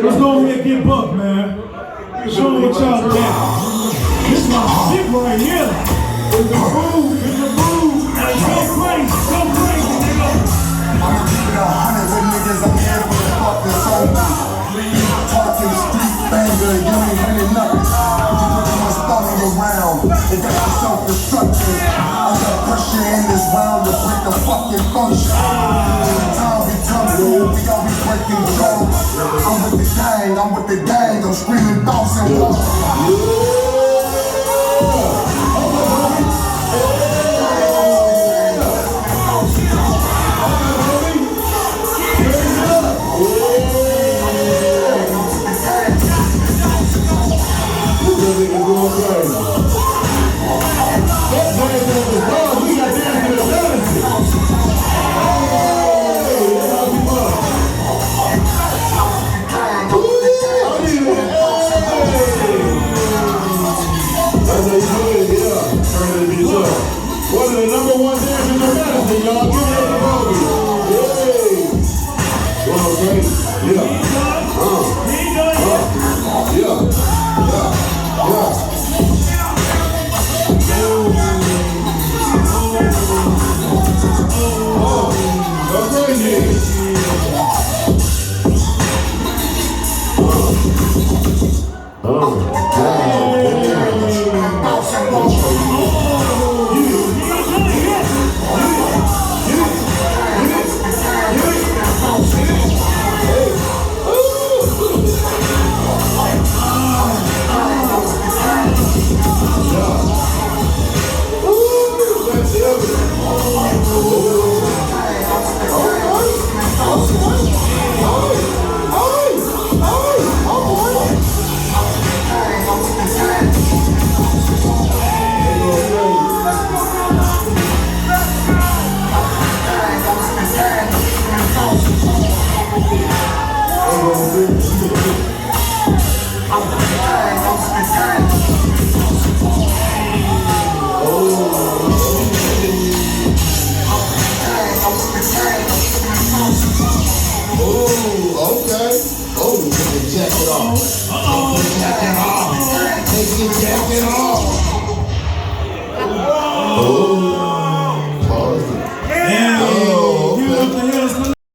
Let's go ahead and get buck, man. Show me what y'all got. This my shit right here. It's the move, it's the move. Hey, go crazy, nigga. I'ma keep it 100 with niggas, I'm here for the fucking soul. Talking street banger, you ain't winning nothing. You really must throw me around. It got the self-destruction. I got pressure in this round to break the fucking function. Time we come through, we gon' be breaking jaws. I'm with the gang, I'm screaming thoughts and walls. One of the number one dancers in Madison, y'all. Give it up to Bobby. Yay! Going great. Yeah. Go crazy. Jacket off. Take your jacket off.